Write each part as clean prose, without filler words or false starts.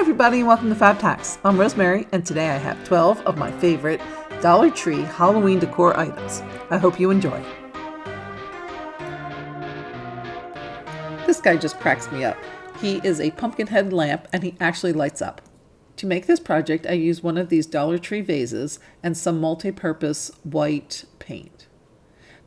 everybody, and welcome to FABEDhacks. I'm Rosemary, and today I have 12 of my favorite Dollar Tree Halloween decor items. I hope you enjoy. This guy just cracks me up. He is a pumpkin head lamp, and he actually lights up. To make this project, I used one of these Dollar Tree vases and some multi-purpose white paint.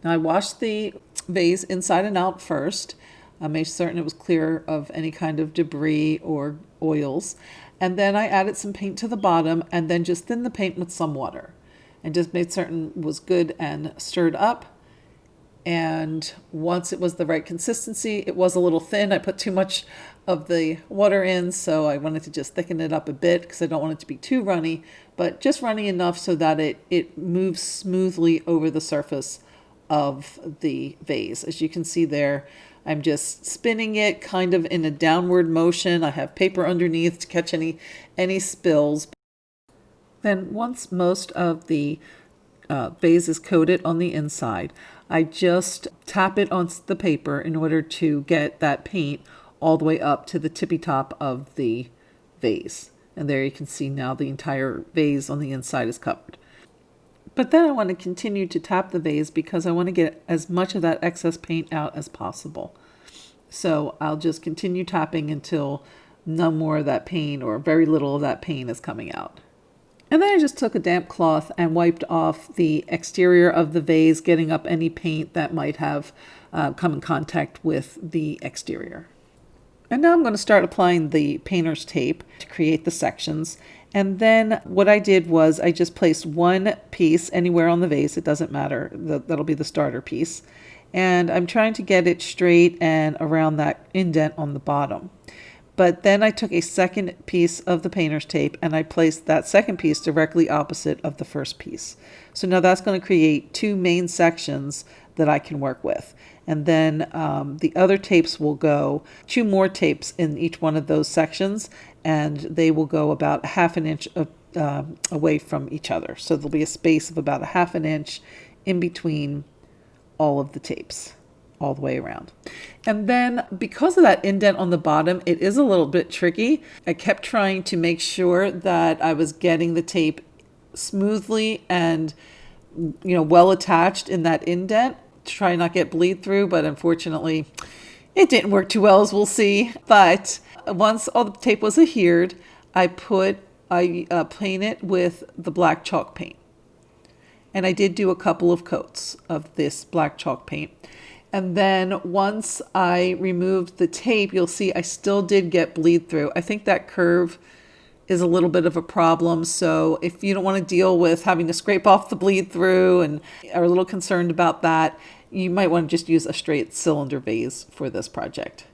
Now I washed the vase inside and out first. I made certain it was clear of any kind of debris or oils. And then I added some paint to the bottom and then just thinned the paint with some water. And just made certain it was good and stirred up. And once it was the right consistency, it was a little thin. I put too much of the water in, so I wanted to just thicken it up a bit because I don't want it to be too runny, but just runny enough so that it moves smoothly over the surface of the vase. As you can see there, I'm just spinning it kind of in a downward motion. I have paper underneath to catch any spills. Then once most of the vase is coated on the inside, I just tap it on the paper in order to get that paint all the way up to the tippy top of the vase. And there you can see now the entire vase on the inside is covered. But then I want to continue to tap the vase because I want to get as much of that excess paint out as possible. So I'll just continue tapping until no more of that paint or very little of that paint is coming out. And then I just took a damp cloth and wiped off the exterior of the vase, getting up any paint that might have come in contact with the exterior. And now I'm going to start applying the painter's tape to create the sections. And then what I did was I just placed one piece anywhere on the vase. It doesn't matter. That'll be the starter piece. And I'm trying to get it straight and around that indent on the bottom. But then I took a second piece of the painter's tape and I placed that second piece directly opposite of the first piece. So now that's going to create two main sections that I can work with. And then the other tapes will go, two more tapes in each one of those sections, and they will go about half an inch away from each other. So there'll be a space of about a half an inch in between all of the tapes, all the way around. And then because of that indent on the bottom, it is a little bit tricky. I kept trying to make sure that I was getting the tape smoothly and well attached in that indent to try not get bleed through, but unfortunately it didn't work too well, as we'll see. But once all the tape was adhered, I painted with the black chalk paint. And I did do a couple of coats of this black chalk paint. And then once I removed the tape, you'll see I still did get bleed through. I think that curve is a little bit of a problem. So if you don't want to deal with having to scrape off the bleed through and are a little concerned about that, you might want to just use a straight cylinder vase for this project.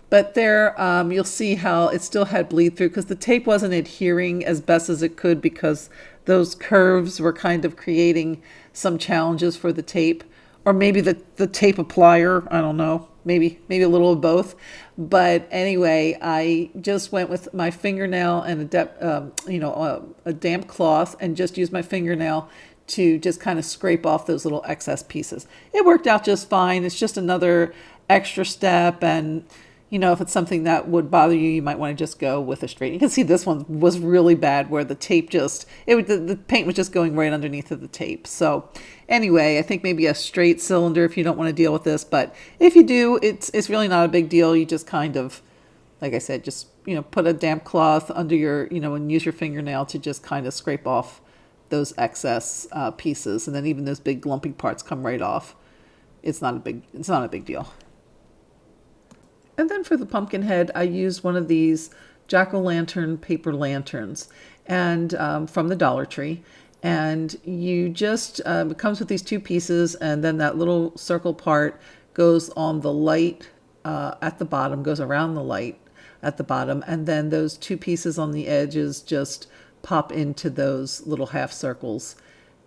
But there, you'll see how it still had bleed through because the tape wasn't adhering as best as it could because those curves were kind of creating some challenges for the tape. Or maybe the tape applier, I don't know, maybe a little of both. But anyway, I just went with my fingernail and a damp cloth and just used my fingernail to just kind of scrape off those little excess pieces. It worked out just fine. It's just another extra step, and if it's something that would bother you, you might want to just go with a straight. You can see this one was really bad where the tape the paint was just going right underneath of the tape. So anyway, I think maybe a straight cylinder if you don't want to deal with this. But if you do, it's really not a big deal. You just kind of, like I said, just, put a damp cloth under your, and use your fingernail to just kind of scrape off those excess pieces. And then even those big lumpy parts come right off. It's not a big deal. And then for the pumpkin head, I used one of these jack-o'-lantern paper lanterns and from the Dollar Tree. And you just, it comes with these two pieces, and then that little circle part goes on the light at the bottom, goes around the light at the bottom. And then those two pieces on the edges just pop into those little half circles.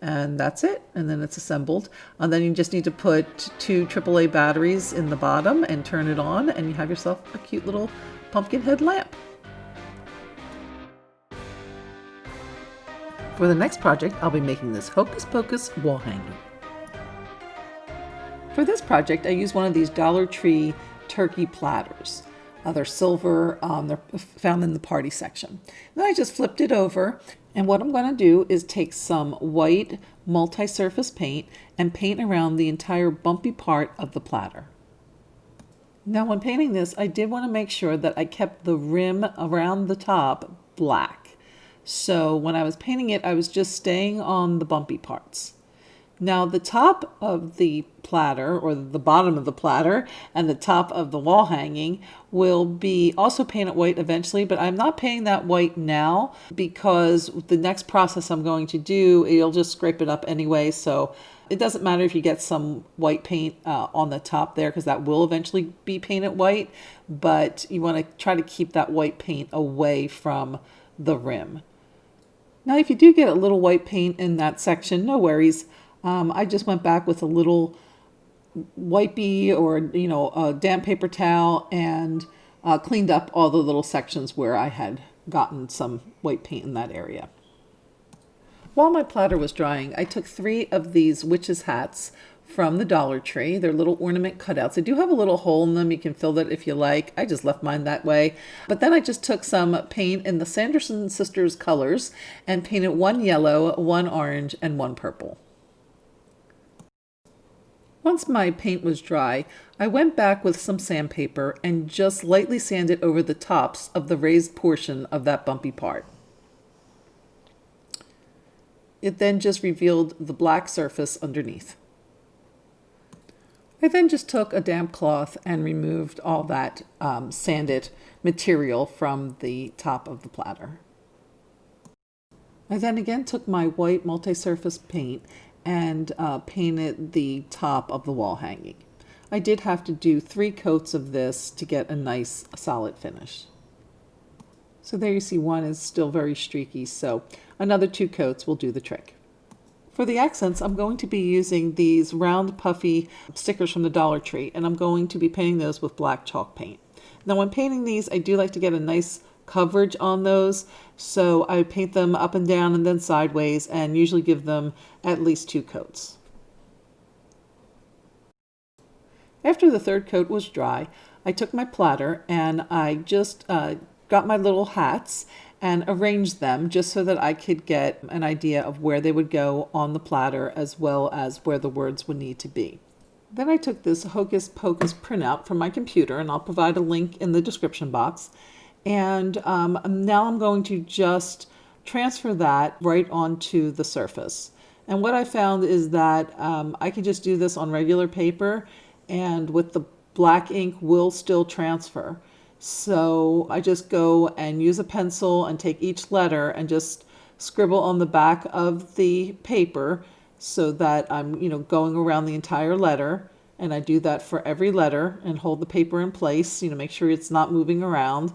And that's it. And then it's assembled. And then you just need to put two AAA batteries in the bottom and turn it on, and you have yourself a cute little pumpkin head lamp. For the next project, I'll be making this Hocus Pocus wall hanging. For this project, I used one of these Dollar Tree turkey platters. They're silver. They're found in the party section. Then I just flipped it over. And what I'm going to do is take some white multi-surface paint and paint around the entire bumpy part of the platter. Now when painting this, I did want to make sure that I kept the rim around the top black. So when I was painting it, I was just staying on the bumpy parts. Now the top of the platter, or the bottom of the platter, and the top of the wall hanging will be also painted white eventually, but I'm not painting that white now because the next process I'm going to do, it'll just scrape it up anyway, so it doesn't matter if you get some white paint on the top there, because that will eventually be painted white, but you want to try to keep that white paint away from the rim. Now if you do get a little white paint in that section, no worries. I just went back with a little wipey or, a damp paper towel and cleaned up all the little sections where I had gotten some white paint in that area. While my platter was drying, I took 3 of these witches' hats from the Dollar Tree. They're little ornament cutouts. They do have a little hole in them. You can fill that if you like. I just left mine that way. But then I just took some paint in the Sanderson Sisters colors and painted 1 yellow, 1 orange, and 1 purple. Once my paint was dry, I went back with some sandpaper and just lightly sanded over the tops of the raised portion of that bumpy part. It then just revealed the black surface underneath. I then just took a damp cloth and removed all that sanded material from the top of the platter. I then again took my white multi-surface paint and painted the top of the wall hanging. I did have to do 3 coats of this to get a nice solid finish. So there you see one is still very streaky, so another 2 coats will do the trick. For the accents, I'm going to be using these round puffy stickers from the Dollar Tree, and I'm going to be painting those with black chalk paint. Now when painting these, I do like to get a nice coverage on those, so I paint them up and down and then sideways, and usually give them at least 2 coats. After the 3rd coat was dry, I took my platter and I just got my little hats and arranged them just so that I could get an idea of where they would go on the platter as well as where the words would need to be. Then I took this Hocus Pocus printout from my computer, and I'll provide a link in the description box. And now I'm going to just transfer that right onto the surface. And what I found is that I can just do this on regular paper, and with the black ink will still transfer. So I just go and use a pencil and take each letter and just scribble on the back of the paper so that I'm, going around the entire letter. And I do that for every letter and hold the paper in place, make sure it's not moving around,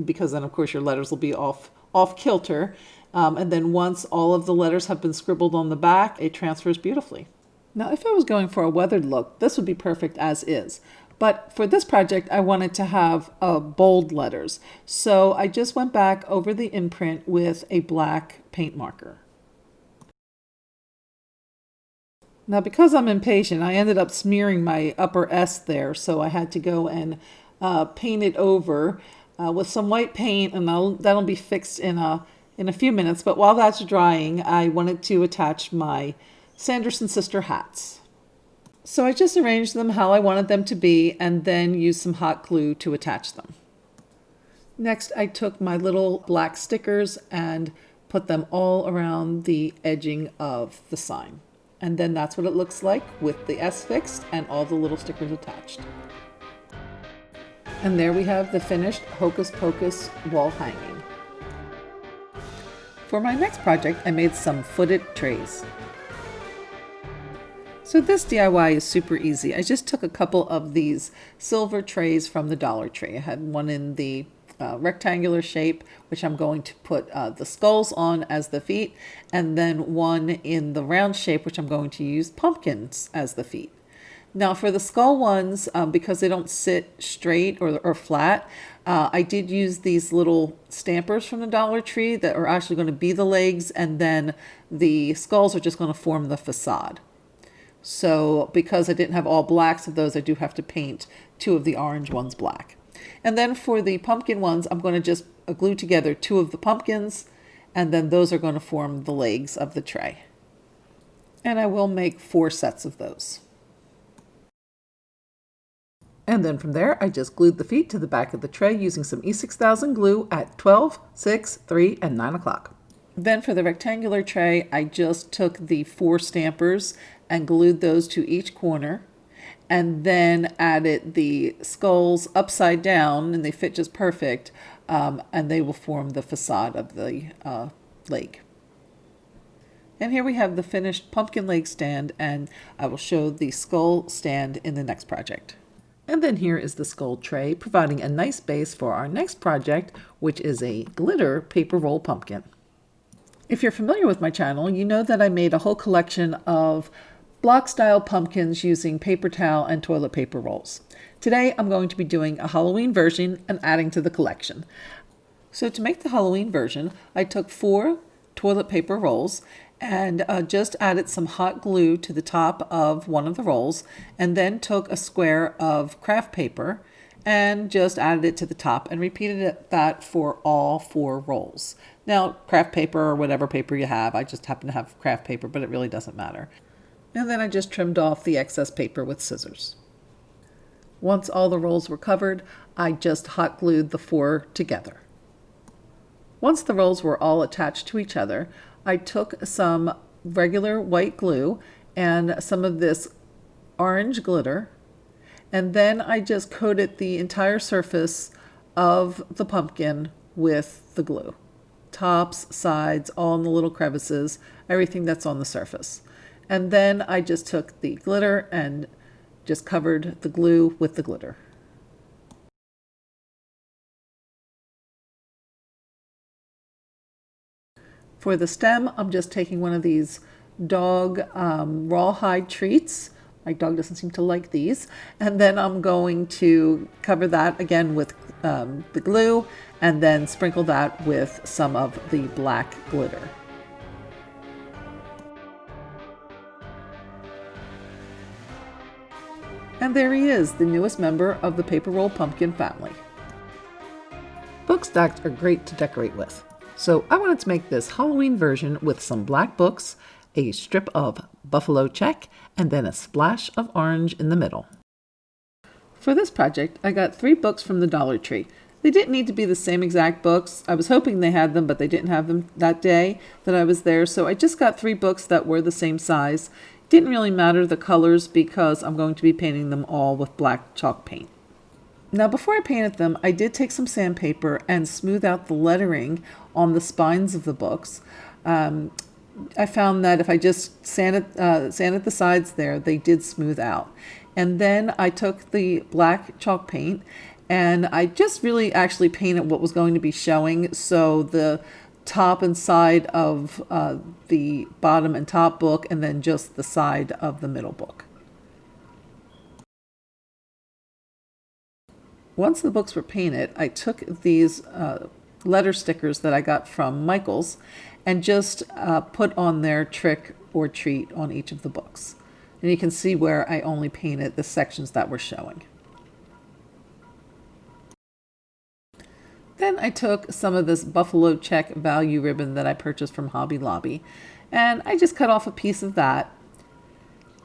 because then of course your letters will be off kilter. And then once all of the letters have been scribbled on the back, it transfers beautifully. Now if I was going for a weathered look, this would be perfect as is. But for this project, I wanted to have bold letters. So I just went back over the imprint with a black paint marker. Now because I'm impatient, I ended up smearing my upper S there, so I had to go and paint it over with some white paint, and that'll be fixed in a few minutes. But while that's drying, I wanted to attach my Sanderson Sister hats. So I just arranged them how I wanted them to be and then used some hot glue to attach them. Next, I took my little black stickers and put them all around the edging of the sign. And then that's what it looks like with the S fixed and all the little stickers attached. And there we have the finished Hocus Pocus wall hanging. For my next project, I made some footed trays. So this DIY is super easy. I just took a couple of these silver trays from the Dollar Tree. I had one in the rectangular shape, which I'm going to put the skulls on as the feet, and then one in the round shape, which I'm going to use pumpkins as the feet. Now for the skull ones, because they don't sit straight or flat, I did use these little stampers from the Dollar Tree that are actually going to be the legs, and then the skulls are just going to form the facade. So because I didn't have all blacks of those, I do have to paint 2 of the orange ones black. And then for the pumpkin ones, I'm going to just glue together 2 of the pumpkins, and then those are going to form the legs of the tray. And I will make 4 sets of those. And then from there, I just glued the feet to the back of the tray using some E6000 glue at 12, 6, 3, and 9 o'clock. Then for the rectangular tray, I just took the 4 stampers and glued those to each corner, and then added the skulls upside down, and they fit just perfect, and they will form the facade of the leg. And here we have the finished pumpkin leg stand, and I will show the skull stand in the next project. And then here is the skull tray, providing a nice base for our next project, which is a glitter paper roll pumpkin. If you're familiar with my channel, you know that I made a whole collection of block-style pumpkins using paper towel and toilet paper rolls. Today, I'm going to be doing a Halloween version and adding to the collection. So to make the Halloween version, I took 4 toilet paper rolls and just added some hot glue to the top of one of the rolls, and then took a square of craft paper and just added it to the top and repeated that for all 4 rolls. Now, craft paper or whatever paper you have, I just happen to have craft paper, but it really doesn't matter. And then I just trimmed off the excess paper with scissors. Once all the rolls were covered, I just hot glued the 4 together. Once the rolls were all attached to each other, I took some regular white glue and some of this orange glitter, and then I just coated the entire surface of the pumpkin with the glue. Tops, sides, all in the little crevices, everything that's on the surface. And then I just took the glitter and just covered the glue with the glitter. For the stem, I'm just taking one of these dog rawhide treats. My dog doesn't seem to like these. And then I'm going to cover that again with the glue, and then sprinkle that with some of the black glitter. And there he is, the newest member of the paper roll pumpkin family. Book stacks are great to decorate with. So I wanted to make this Halloween version with some black books, a strip of buffalo check, and then a splash of orange in the middle. For this project, I got 3 books from the Dollar Tree. They didn't need to be the same exact books. I was hoping they had them, but they didn't have them that day that I was there. So I just got 3 books that were the same size. Didn't really matter the colors because I'm going to be painting them all with black chalk paint. Now, before I painted them, I did take some sandpaper and smooth out the lettering on the spines of the books. I found that if I just sanded the sides there, they did smooth out. And then I took the black chalk paint and I just really actually painted what was going to be showing. So the top and side of the bottom and top book, and then just the side of the middle book. Once the books were painted, I took these letter stickers that I got from Michael's and just put on their trick or treat on each of the books. And you can see where I only painted the sections that were showing. Then I took some of this buffalo check value ribbon that I purchased from Hobby Lobby, and I just cut off a piece of that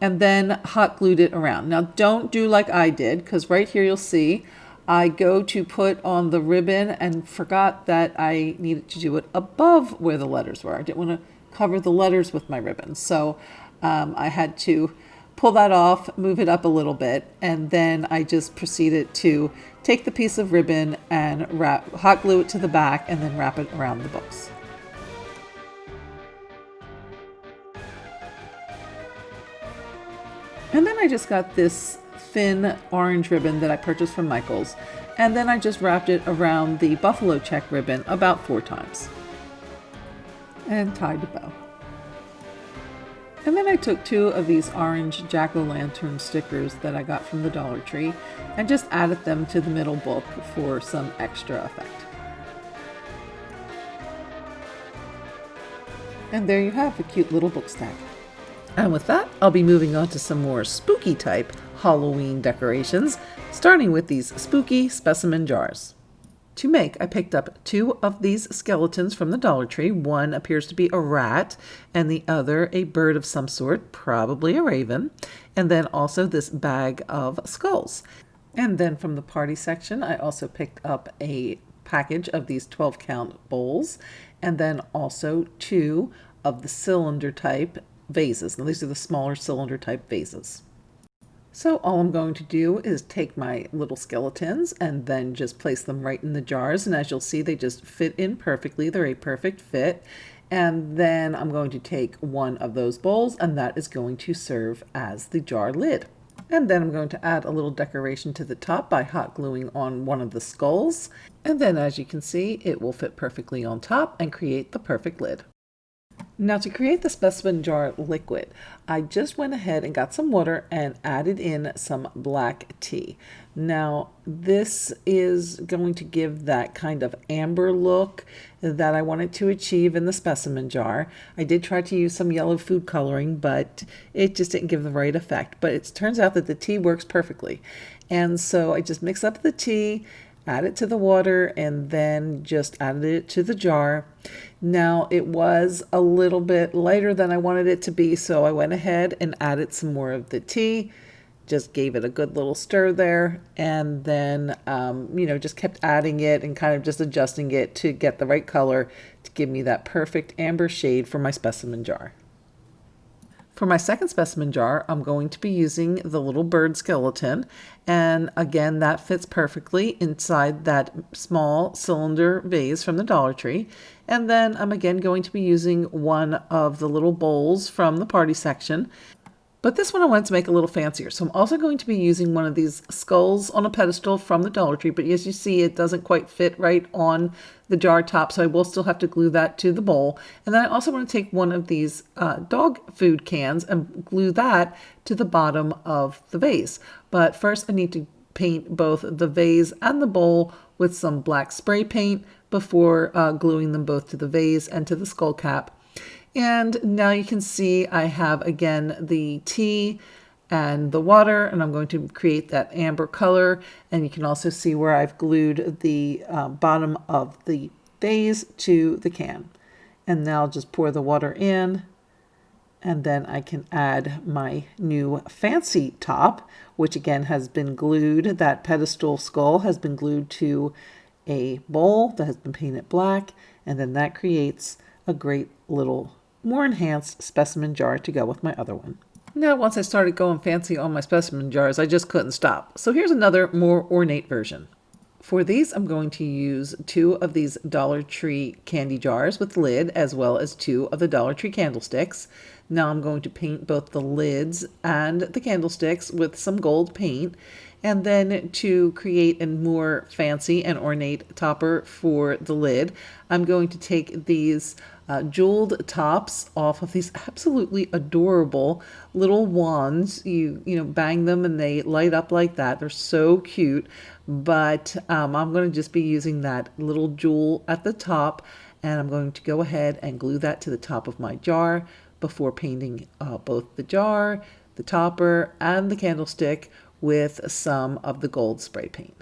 and then hot glued it around. Now don't do like I did, because right here you'll see I go to put on the ribbon and forgot that I needed to do it above where the letters were. I didn't want to cover the letters with my ribbon. So I had to pull that off, move it up a little bit, and then I just proceeded to take the piece of ribbon and hot glue it to the back and then wrap it around the books. And then I just got this thin orange ribbon that I purchased from Michael's, and then I just wrapped it around the buffalo check ribbon about 4 times and tied a bow. And then I took 2 of these orange jack-o'-lantern stickers that I got from the Dollar Tree and just added them to the middle book for some extra effect. And there you have a cute little book stack. And with that, I'll be moving on to some more spooky type Halloween decorations, starting with these spooky specimen jars. To make, I picked up 2 of these skeletons from the Dollar Tree. One appears to be a rat and the other a bird of some sort, probably a raven. And then also this bag of skulls. And then from the party section, I also picked up a package of these 12-count bowls, and then also 2 of the cylinder type vases. Now, these are the smaller cylinder type vases. So all I'm going to do is take my little skeletons and then just place them right in the jars. And as you'll see, they just fit in perfectly. They're a perfect fit. And then I'm going to take one of those bowls, and that is going to serve as the jar lid. And then I'm going to add a little decoration to the top by hot gluing on one of the skulls. And then as you can see, it will fit perfectly on top and create the perfect lid. Now to create the specimen jar liquid, I just went ahead and got some water and added in some black tea. Now this is going to give that kind of amber look that I wanted to achieve in the specimen jar. I did try to use some yellow food coloring, but it just didn't give the right effect. But it turns out that the tea works perfectly. And so I just mix up the tea, add it to the water, and then just added it to the jar. Now it was a little bit lighter than I wanted it to be, so I went ahead and added some more of the tea, just gave it a good little stir there, and then just kept adding it and kind of just adjusting it to get the right color to give me that perfect amber shade for my specimen jar. For my second specimen jar, I'm going to be using the little bird skeleton, and again that fits perfectly inside that small cylinder vase from the Dollar Tree. And then I'm again going to be using one of the little bowls from the party section. But this one I wanted to make a little fancier, so I'm also going to be using one of these skulls on a pedestal from the Dollar Tree, but as you see, it doesn't quite fit right on the jar top, so I will still have to glue that to the bowl. And then I also want to take one of these dog food cans and glue that to the bottom of the vase. But first I need to paint both the vase and the bowl with some black spray paint before gluing them both to the vase and to the skull cap. And now you can see I have again the tea and the water, and I'm going to create that amber color. And you can also see where I've glued the bottom of the vase to the can. And now I'll just pour the water in, and then I can add my new fancy top, which again has been glued. That pedestal skull has been glued to a bowl that has been painted black, and then that creates a great little more enhanced specimen jar to go with my other one. Now once I started going fancy on my specimen jars, I just couldn't stop. So here's another more ornate version. For these, I'm going to use 2 of these Dollar Tree candy jars with lid, as well as 2 of the Dollar Tree candlesticks. Now I'm going to paint both the lids and the candlesticks with some gold paint. And then to create a more fancy and ornate topper for the lid, I'm going to take these jeweled tops off of these absolutely adorable little wands. You bang them and they light up like that. They're so cute. But I'm going to just be using that little jewel at the top, and I'm going to go ahead and glue that to the top of my jar before painting both the jar, the topper, and the candlestick with some of the gold spray paint.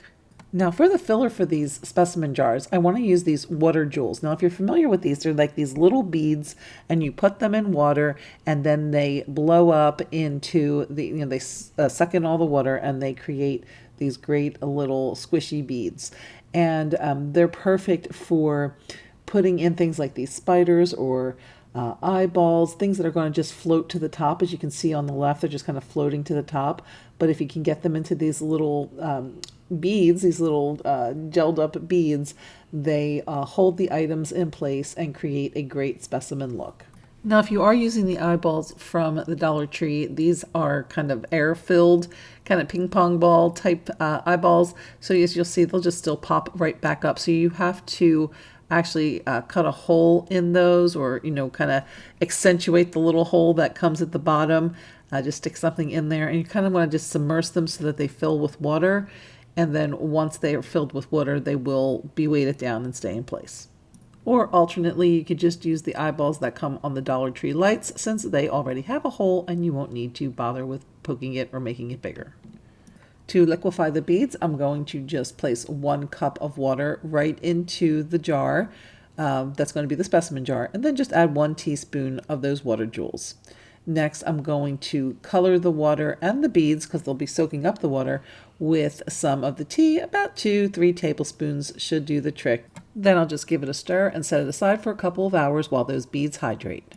Now for the filler for these specimen jars, I want to use these water jewels. Now if you're familiar with these, they're like these little beads, and you put them in water and then they blow up into the, they suck in all the water and they create these great little squishy beads. And they're perfect for putting in things like these spiders or eyeballs, things that are going to just float to the top. As you can see on the left, they're just kind of floating to the top. But if you can get them into these little beads, these little gelled up beads, they hold the items in place and create a great specimen look. Now, if you are using the eyeballs from the Dollar Tree, these are kind of air-filled, kind of ping pong ball type eyeballs. So as you'll see, they'll just still pop right back up. So you have to actually cut a hole in those, or kind of accentuate the little hole that comes at the bottom. Just stick something in there, and you kind of want to just submerge them so that they fill with water. And then once they are filled with water, they will be weighted down and stay in place. Or alternately, you could just use the eyeballs that come on the Dollar Tree lights, since they already have a hole and you won't need to bother with poking it or making it bigger. To liquefy the beads, I'm going to just place 1 cup of water right into the jar. That's going to be the specimen jar, and then just add 1 teaspoon of those water jewels. Next, I'm going to color the water and the beads, because they'll be soaking up the water, with some of the tea. About 2-3 tablespoons should do the trick. Then I'll just give it a stir and set it aside for a couple of hours while those beads hydrate.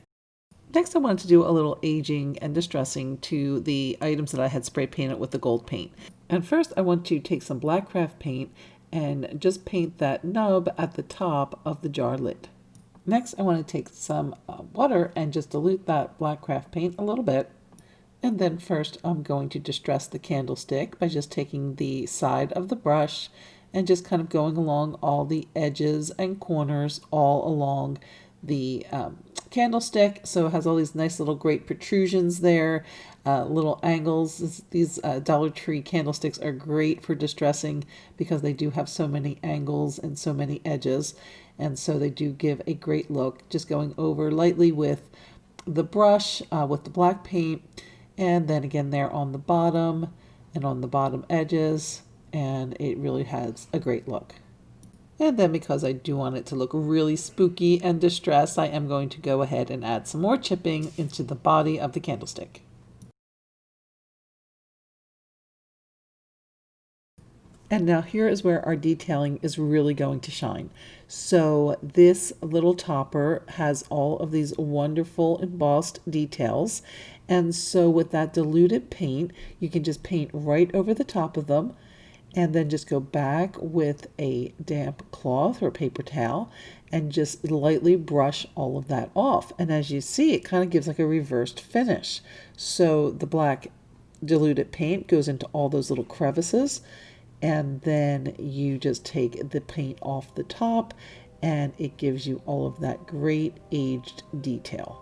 Next, I wanted to do a little aging and distressing to the items that I had spray painted with the gold paint. And first, I want to take some black craft paint and just paint that nub at the top of the jar lid. Next, I want to take some water and just dilute that black craft paint a little bit. And then first, I'm going to distress the candlestick by just taking the side of the brush and just kind of going along all the edges and corners all along the candlestick. So it has all these nice little great protrusions there, little angles. These Dollar Tree candlesticks are great for distressing because they do have so many angles and so many edges. And so they do give a great look. Just going over lightly with the brush, with the black paint, and then again there on the bottom and on the bottom edges. And it really has a great look. And then because I do want it to look really spooky and distressed, I am going to go ahead and add some more chipping into the body of the candlestick. And now here is where our detailing is really going to shine. So this little topper has all of these wonderful embossed details. And so with that diluted paint, you can just paint right over the top of them, and then just go back with a damp cloth or paper towel and just lightly brush all of that off. And as you see, it kind of gives like a reversed finish. So the black diluted paint goes into all those little crevices, and then you just take the paint off the top and it gives you all of that great aged detail.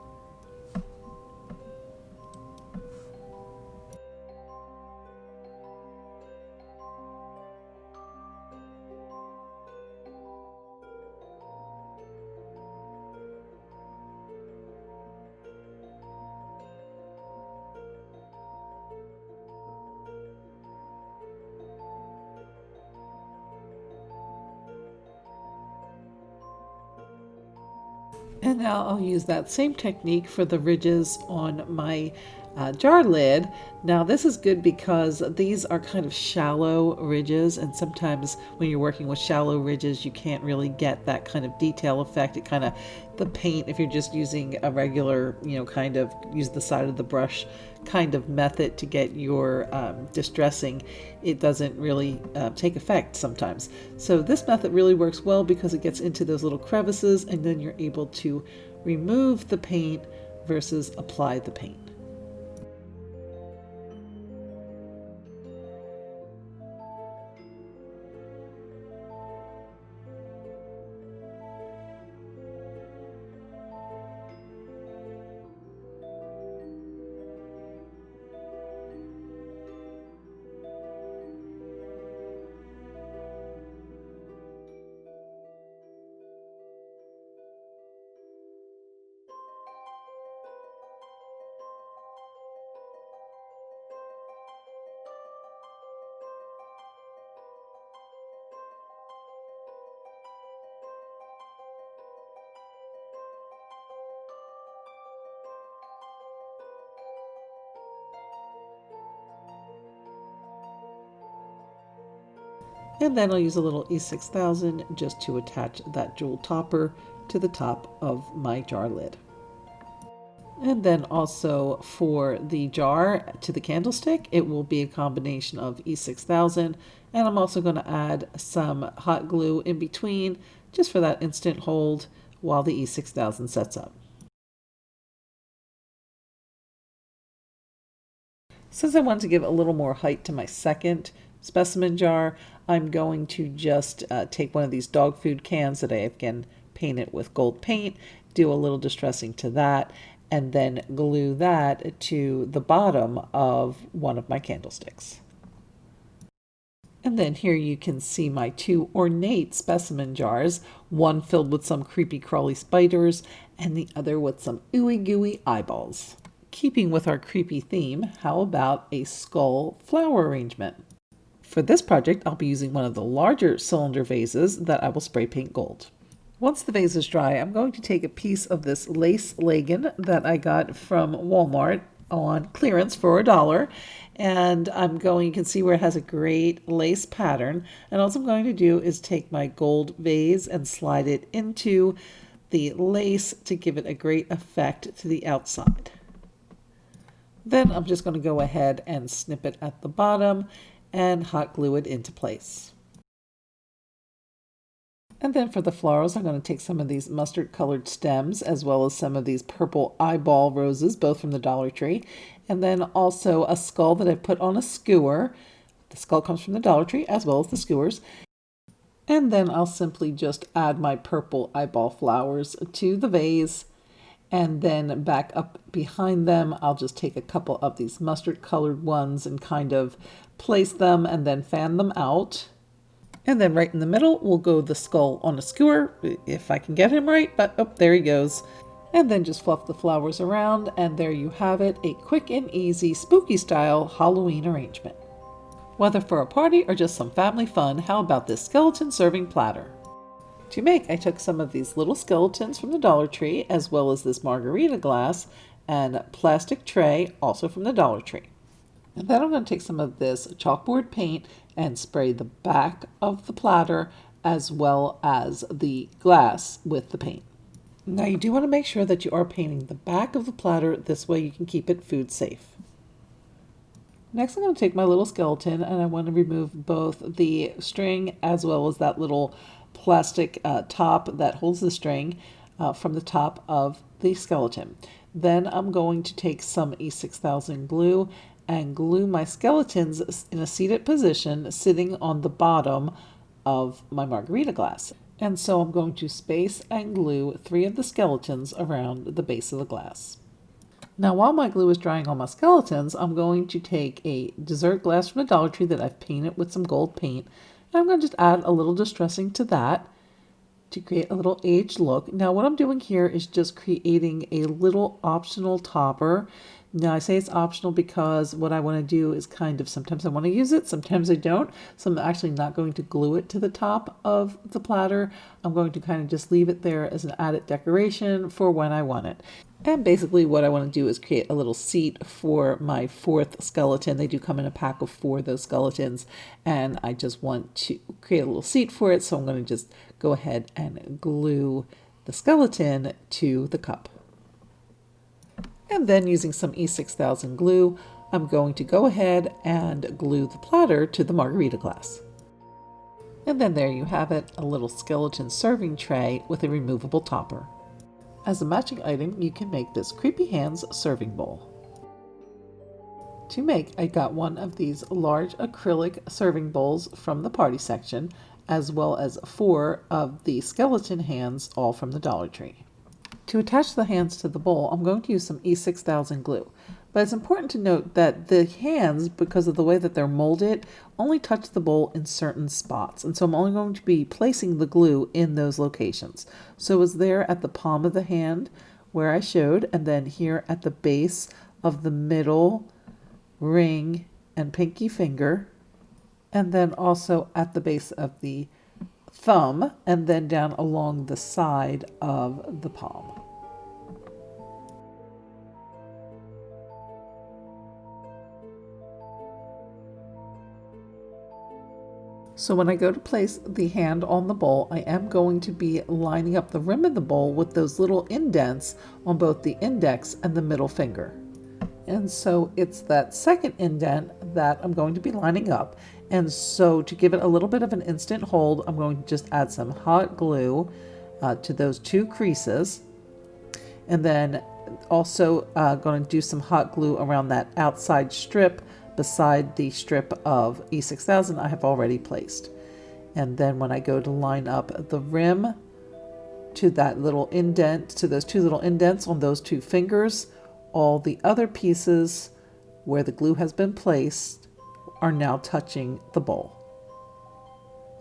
And now I'll use that same technique for the ridges on my jar lid. Now this is good because these are kind of shallow ridges, and sometimes when you're working with shallow ridges you can't really get that kind of detail effect. It kind of, the paint, if you're just using a regular, kind of use the side of the brush kind of method to get your distressing, it doesn't really take effect sometimes. So this method really works well because it gets into those little crevices, and then you're able to remove the paint versus apply the paint. And then I'll use a little E6000 just to attach that jewel topper to the top of my jar lid. And then also for the jar to the candlestick, it will be a combination of E6000, and I'm also going to add some hot glue in between just for that instant hold while the E6000 sets up. Since I wanted to give a little more height to my second specimen jar, I'm going to just take one of these dog food cans that I again painted with gold paint, do a little distressing to that, and then glue that to the bottom of one of my candlesticks. And then here you can see my 2 ornate specimen jars, one filled with some creepy crawly spiders and the other with some ooey gooey eyeballs. Keeping with our creepy theme, how about a skull flower arrangement? For this project, I'll be using one of the larger cylinder vases that I will spray paint gold. Once the vase is dry, I'm going to take a piece of this lace leggin that I got from Walmart on clearance for $1. And you can see where it has a great lace pattern. And all I'm going to do is take my gold vase and slide it into the lace to give it a great effect to the outside. Then I'm just going to go ahead and snip it at the bottom and hot glue it into place. And then for the florals, I'm going to take some of these mustard colored stems as well as some of these purple eyeball roses, both from the Dollar Tree. And then also a skull that I put on a skewer. The skull comes from the Dollar Tree as well as the skewers. And then I'll simply just add my purple eyeball flowers to the vase. And then back up behind them, I'll just take a couple of these mustard colored ones and kind of place them and then fan them out. And then right in the middle, we'll go the skull on a skewer, if I can get him right, but oh, there he goes. And then just fluff the flowers around, and there you have it, a quick and easy, spooky style Halloween arrangement. Whether for a party or just some family fun, how about this skeleton serving platter? To make, I took some of these little skeletons from the Dollar Tree, as well as this margarita glass and plastic tray, also from the Dollar Tree. And then I'm going to take some of this chalkboard paint and spray the back of the platter as well as the glass with the paint. Now you do want to make sure that you are painting the back of the platter, this way you can keep it food safe. Next I'm going to take my little skeleton and I want to remove both the string as well as that little plastic top that holds the string from the top of the skeleton. Then I'm going to take some E6000 glue and glue my skeletons in a seated position sitting on the bottom of my margarita glass. And so I'm going to space and glue 3 of the skeletons around the base of the glass. Now while my glue is drying on my skeletons, I'm going to take a dessert glass from the Dollar Tree that I've painted with some gold paint. And I'm going to just add a little distressing to that to create a little aged look. Now what I'm doing here is just creating a little optional topper. Now I say it's optional because what I want to do is kind of, sometimes I want to use it, sometimes I don't. So I'm actually not going to glue it to the top of the platter. I'm going to kind of just leave it there as an added decoration for when I want it. And basically what I want to do is create a little seat for my 4th skeleton. They do come in a pack of 4 of those skeletons, and I just want to create a little seat for it. So I'm going to just go ahead and glue the skeleton to the cup. And then using some E6000 glue, I'm going to go ahead and glue the platter to the margarita glass. And then there you have it, a little skeleton serving tray with a removable topper. As a matching item, you can make this Creepy Hands serving bowl. To make, I got one of these large acrylic serving bowls from the party section, as well as 4 of the skeleton hands, all from the Dollar Tree. To attach the hands to the bowl, I'm going to use some E6000 glue. But it's important to note that the hands, because of the way that they're molded, only touch the bowl in certain spots. And so I'm only going to be placing the glue in those locations. So it's there at the palm of the hand where I showed, and then here at the base of the middle ring and pinky finger, and then also at the base of the thumb, and then down along the side of the palm. So when I go to place the hand on the bowl, I am going to be lining up the rim of the bowl with those little indents on both the index and the middle finger. And so it's that second indent that I'm going to be lining up. And so to give it a little bit of an instant hold, I'm going to just add some hot glue to those 2 creases. And then also going to do some hot glue around that outside strip beside the strip of E6000 I have already placed. And then when I go to line up the rim to that little indent, to those 2 little indents on those 2 fingers, all the other pieces where the glue has been placed are now touching the bowl.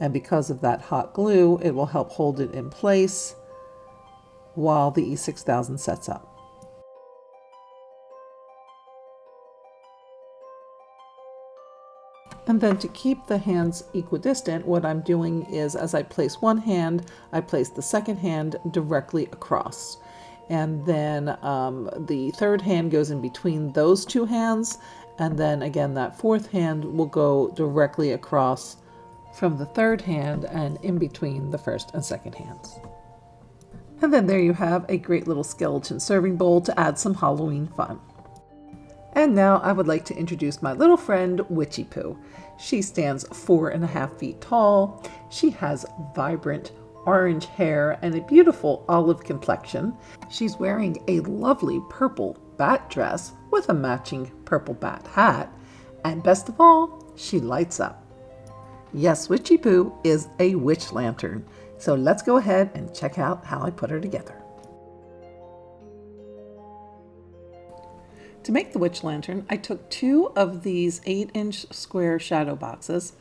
And because of that hot glue, it will help hold it in place while the E6000 sets up. And then to keep the hands equidistant, what I'm doing is as I place one hand, I place the second hand directly across. And then the third hand goes in between those two hands. And then again, that fourth hand will go directly across from the third hand and in between the first and second hands. And then there you have a great little skeleton serving bowl to add some Halloween fun. And now I would like to introduce my little friend, Witchypoo. She stands 4.5 feet tall. She has vibrant orange hair and a beautiful olive complexion. She's wearing a lovely purple bat dress with a matching purple bat hat. And best of all, she lights up. Yes, Witchypoo is a witch lantern. So let's go ahead and check out how I put her together. To make the witch lantern, I took 2 of these 8-inch square shadow boxes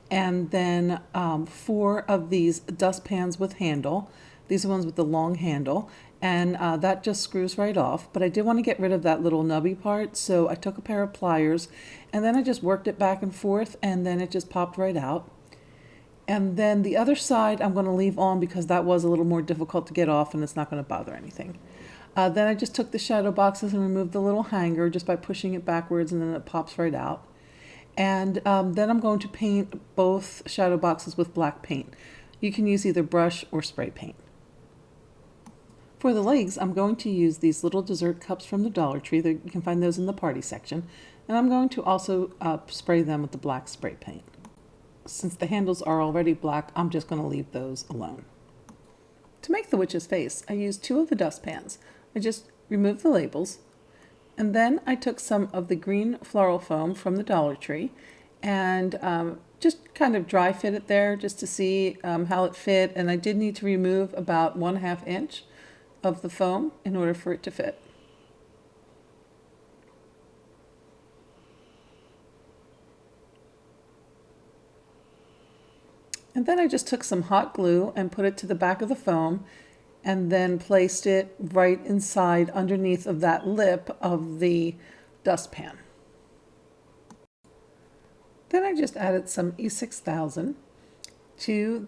and then 4 of these dustpans with handle. These are ones with the long handle, and that just screws right off. But I did want to get rid of that little nubby part, so I took a pair of pliers and then I just worked it back and forth, and then it just popped right out. And then the other side I'm going to leave on because that was a little more difficult to get off and it's not going to bother anything. Then I just took the shadow boxes and removed the little hanger just by pushing it backwards, and then it pops right out. And then I'm going to paint both shadow boxes with black paint. You can use either brush or spray paint. For the legs, I'm going to use these little dessert cups from the Dollar Tree. You can find those in the party section. And I'm going to also spray them with the black spray paint. Since the handles are already black, I'm just going to leave those alone. To make the witch's face, I used 2 of the dustpans. I just removed the labels, and then I took some of the green floral foam from the Dollar Tree and just kind of dry fit it there just to see how it fit. And I did need to remove about 1/2 inch of the foam in order for it to fit. And then I just took some hot glue and put it to the back of the foam and then placed it right inside underneath of that lip of the dustpan. Then I just added some E6000 to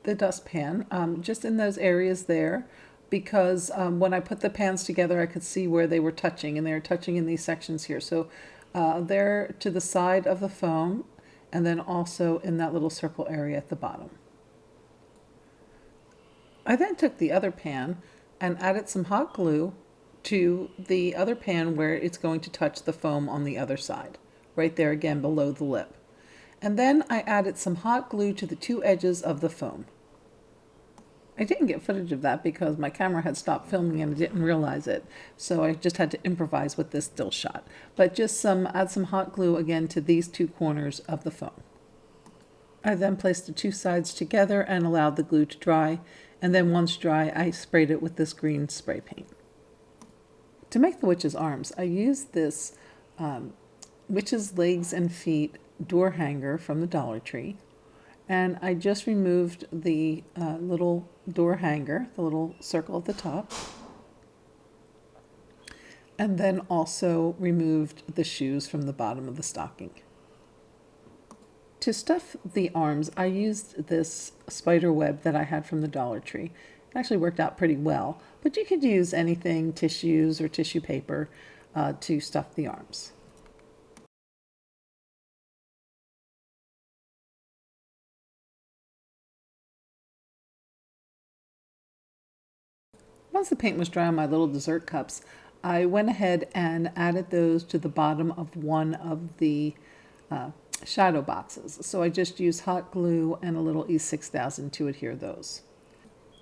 the dustpan, just in those areas there, because when I put the pans together I could see where they were touching, and they were touching in these sections here. So they're to the side of the foam, and then also in that little circle area at the bottom. I then took the other pan and added some hot glue to the other pan where it's going to touch the foam on the other side, right there again below the lip. And then I added some hot glue to the 2 edges of the foam. I didn't get footage of that because my camera had stopped filming and I didn't realize it, so I just had to improvise with this still shot. But just add some hot glue again to these 2 corners of the foam. I then placed the 2 sides together and allowed the glue to dry, and then once dry I sprayed it with this green spray paint. To make the witch's arms, I used this witch's legs and feet door hanger from the Dollar Tree, and I just removed the little door hanger, the little circle at the top, and then also removed the shoes from the bottom of the stocking. To stuff the arms, I used this spider web that I had from the Dollar Tree. It actually worked out pretty well, but you could use anything, tissues or tissue paper, to stuff the arms. Once the paint was dry on my little dessert cups, I went ahead and added those to the bottom of one of the shadow boxes. So I just used hot glue and a little E6000 to adhere those.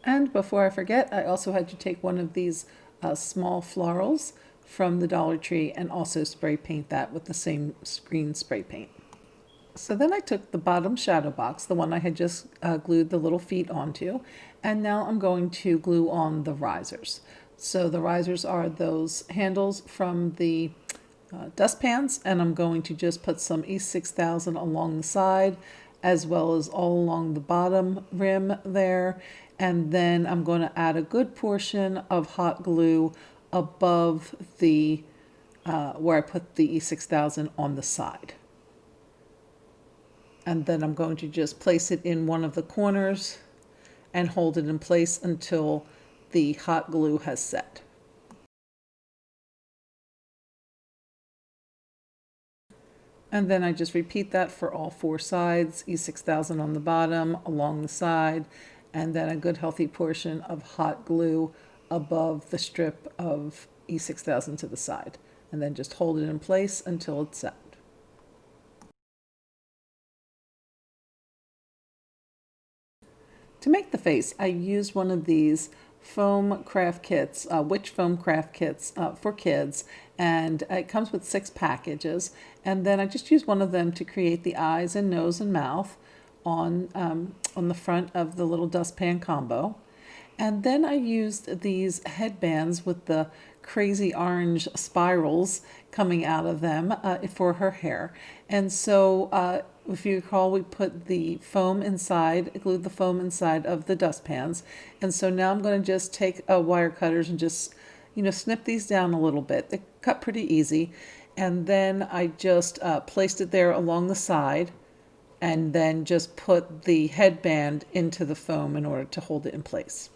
And before I forget, I also had to take one of these small florals from the Dollar Tree and also spray paint that with the same green spray paint. So then I took the bottom shadow box, the one I had just glued the little feet onto, and now I'm going to glue on the risers. So the risers are those handles from the dustpans, and I'm going to just put some E6000 along the side as well as all along the bottom rim there, and then I'm going to add a good portion of hot glue above the where I put the E6000 on the side. And then I'm going to just place it in one of the corners and hold it in place until the hot glue has set. And then I just repeat that for all 4 sides, E6000 on the bottom, along the side, and then a good healthy portion of hot glue above the strip of E6000 to the side. And then just hold it in place until it's set. To make the face, I used one of these foam craft kits, witch foam craft kits for kids, and it comes with 6 packages. And then I just used one of them to create the eyes and nose and mouth on the front of the little dustpan combo. And then I used these headbands with the crazy orange spirals coming out of them for her hair. And so if you recall, we put the foam inside, glued the foam inside of the dustpans. And so now I'm going to just take wire cutters and just, snip these down a little bit. They cut pretty easy. And then I just placed it there along the side and then just put the headband into the foam in order to hold it in place.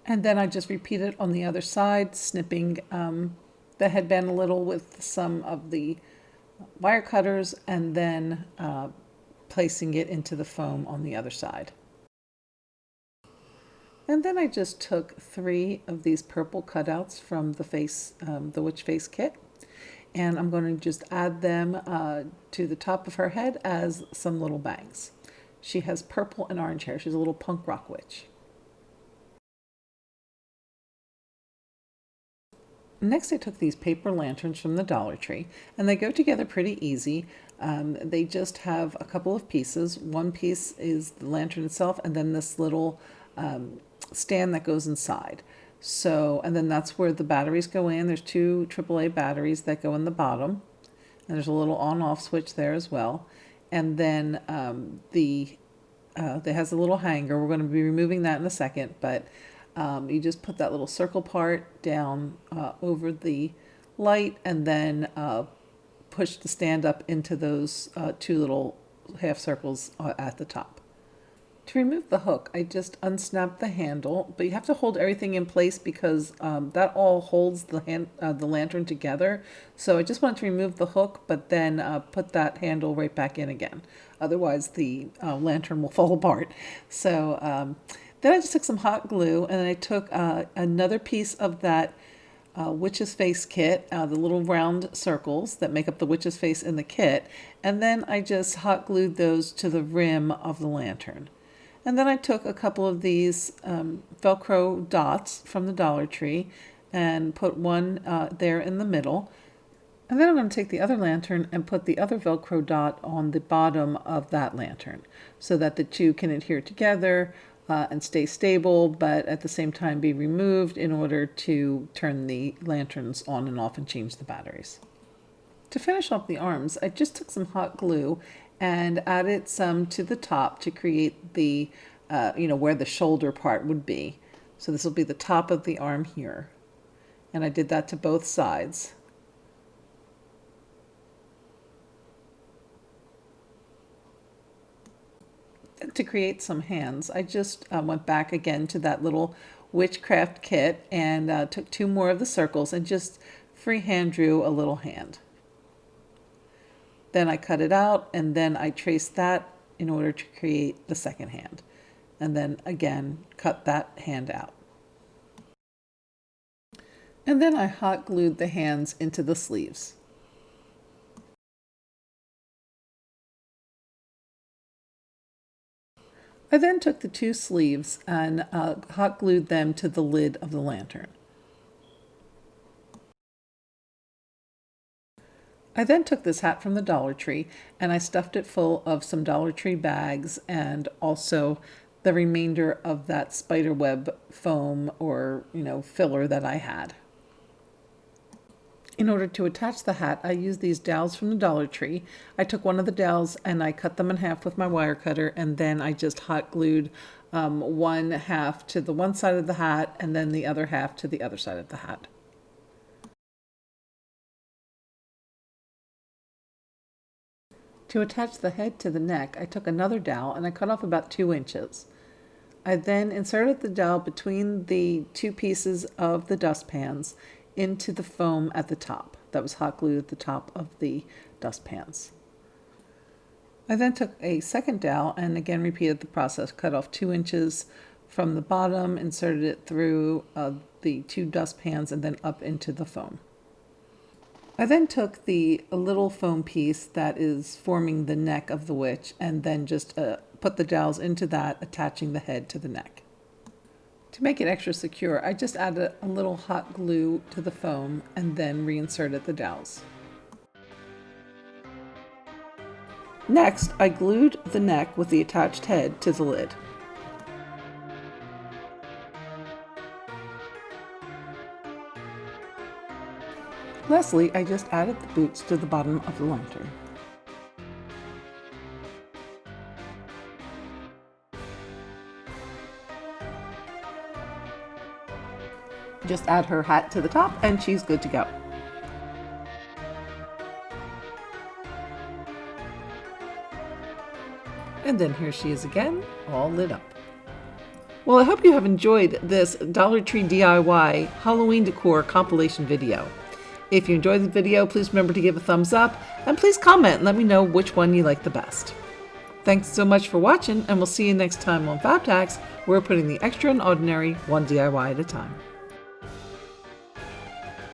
And then I just repeat it on the other side, snipping the headband a little with some of the wire cutters and then placing it into the foam on the other side. And then I just took 3 of these purple cutouts from the witch face kit, and I'm going to just add them to the top of her head as some little bangs. She has purple and orange hair. She's a little punk rock witch. Next, I took these paper lanterns from the Dollar Tree, and they go together pretty easy. They just have a couple of pieces. One piece is the lantern itself, and then this little stand that goes inside. So, and then that's where the batteries go in. There's 2 AAA batteries that go in the bottom, and there's a little on-off switch there as well. And then it has a little hanger. We're going to be removing that in a second, but you just put that little circle part down over the light and then push the stand up into those 2 little half circles at the top. To remove the hook, I just unsnapped the handle, but you have to hold everything in place because that all holds the lantern together. So I just wanted to remove the hook, but then put that handle right back in again. Otherwise, the lantern will fall apart. So then I just took some hot glue and I took another piece of that witch's face kit, the little round circles that make up the witch's face in the kit, and then I just hot glued those to the rim of the lantern. And then I took a couple of these Velcro dots from the Dollar Tree and put one there in the middle. And then I'm going to take the other lantern and put the other Velcro dot on the bottom of that lantern so that the 2 can adhere together and stay stable, but at the same time be removed in order to turn the lanterns on and off and change the batteries. To finish off the arms, I just took some hot glue and added some to the top to create the, where the shoulder part would be. So this will be the top of the arm here. And I did that to both sides. To create some hands, I just went back again to that little witchcraft kit and took 2 more of the circles and just freehand drew a little hand. Then I cut it out and then I traced that in order to create the second hand. And then again, cut that hand out. And then I hot glued the hands into the sleeves. I then took the 2 sleeves and hot glued them to the lid of the lantern. I then took this hat from the Dollar Tree and I stuffed it full of some Dollar Tree bags and also the remainder of that spiderweb foam or, filler that I had. In order to attach the hat, I used these dowels from the Dollar Tree. I took one of the dowels and I cut them in half with my wire cutter, and then I just hot glued one half to the one side of the hat and then the other half to the other side of the hat. To attach the head to the neck, I took another dowel and I cut off about 2 inches. I then inserted the dowel between the 2 pieces of the dustpans into the foam at the top. That was hot glued at the top of the dustpans. I then took a second dowel and again repeated the process. Cut off 2 inches from the bottom, inserted it through the 2 dustpans and then up into the foam. I then took a little foam piece that is forming the neck of the witch and then just put the dowels into that, attaching the head to the neck. To make it extra secure, I just added a little hot glue to the foam and then reinserted the dowels. Next, I glued the neck with the attached head to the lid. Lastly, I just added the boots to the bottom of the lantern. Just add her hat to the top and she's good to go. And then here she is again, all lit up. Well, I hope you have enjoyed this Dollar Tree DIY Halloween decor compilation video. If you enjoyed the video, please remember to give a thumbs up and please comment and let me know which one you like the best. Thanks so much for watching, and we'll see you next time on FABEDhacks, where we're putting the extraordinary one DIY at a time.